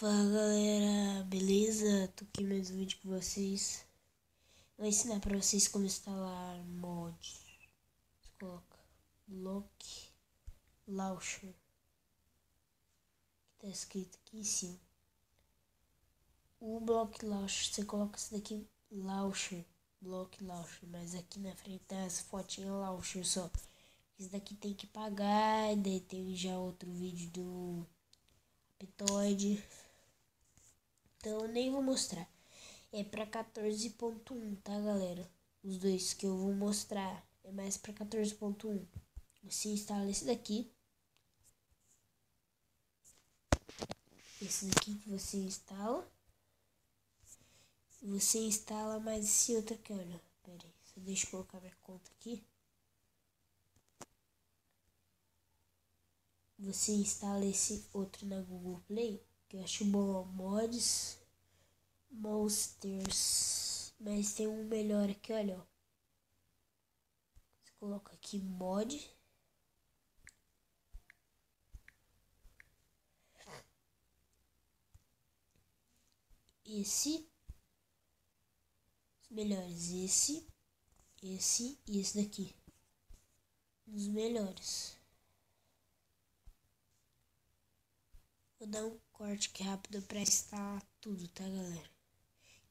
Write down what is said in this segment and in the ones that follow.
Fala galera, beleza? Tô aqui mais um vídeo com vocês. Vou ensinar pra vocês como instalar mods. Você coloca Block Launcher, que tá escrito aqui em cima. O Block Launcher, você coloca isso daqui, Launcher, Block Launcher, mas aqui na frente tá essa fotinha Launcher só. Isso daqui tem que pagar, e daí tem já outro vídeo do Aptoide. Então eu nem vou mostrar. É pra 14.1, tá galera? Os dois que eu vou mostrar é mais pra 14.1. Você instala esse daqui. Esse daqui que você instala. Você instala mais esse outro aqui, olha. Pera aí, só deixa eu colocar minha conta aqui. Você instala esse outro na Google Play, que eu acho bom, mods, monsters. Mas tem um melhor aqui, olha, ó. Você coloca aqui mod. Esse, os melhores, esse e esse daqui, os melhores. Vou dar um corte aqui rápido pra instalar tudo, tá galera?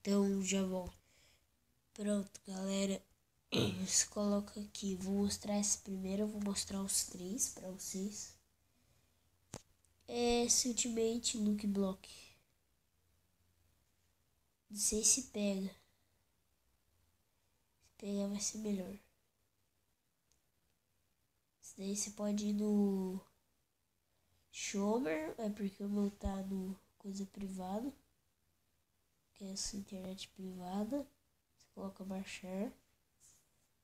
Então já volto. Pronto galera, você coloca aqui, vou mostrar esse primeiro, eu vvou mostrar os três pra vocês. É Ultimate Look Block. Não sei se pega. Se pegar vai ser melhor. Esse daí você pode ir no Shomer, é porque o meu tá no coisa privada, que é essa internet privada. Você coloca baixar.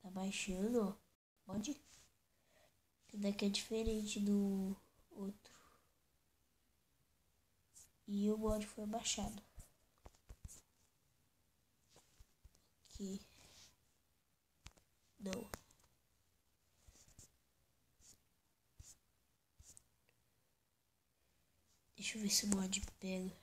Tá baixando, ó. Pode. Esse daqui é diferente do outro. E o mod foi baixado. Aqui. Não. Deixa eu ver se o mod pega.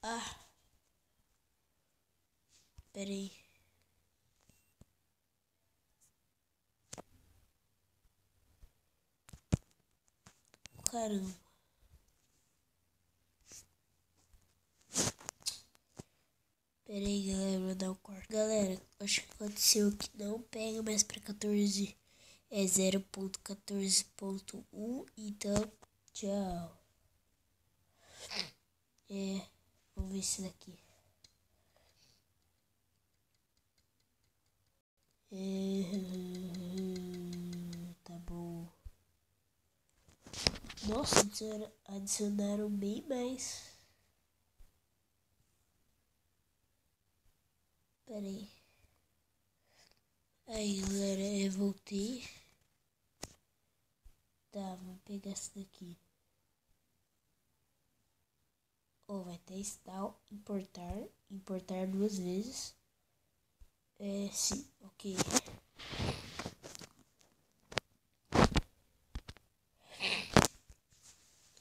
Ah. Pera aí. Caramba. Pera aí, galera, vou dar um corte. Galera, acho que aconteceu que não pega mais pra 14. É 0.14.1. Então, tchau. Vamos ver esse daqui. Tá bom. Nossa, adicionaram bem mais. Pera aí. Aí, galera, eu voltei. Tá, vamos pegar essa daqui. Ó, vai ter install, importar duas vezes. Sim, ok.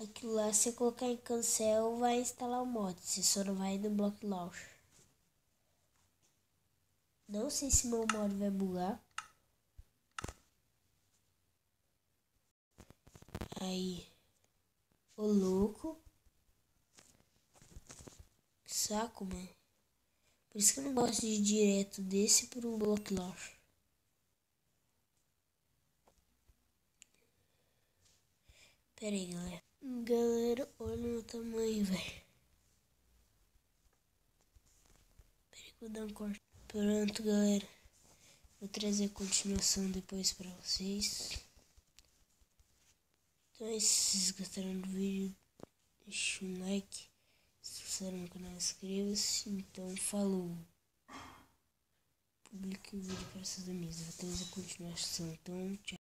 Aquilo lá, se eu colocar em cancel, vai instalar o mod. Você só não vai no Block Launcher. Não sei se meu mod vai bugar. Aí. Ô louco. Que saco, mano. Por isso que eu não gosto de ir direto desse pro Block Launcher. Pera aí, galera. Galera, olha o tamanho, velho. Pera aí que eu vou dar um corte. Pronto, galera. Vou trazer a continuação depois pra vocês. Então é isso. Se vocês gostaram do vídeo, deixa um like. Se você não é no canal, inscreva-se. Então, falou. Publique o vídeo para seus amigos. Vou ter a continuação. Então, tchau.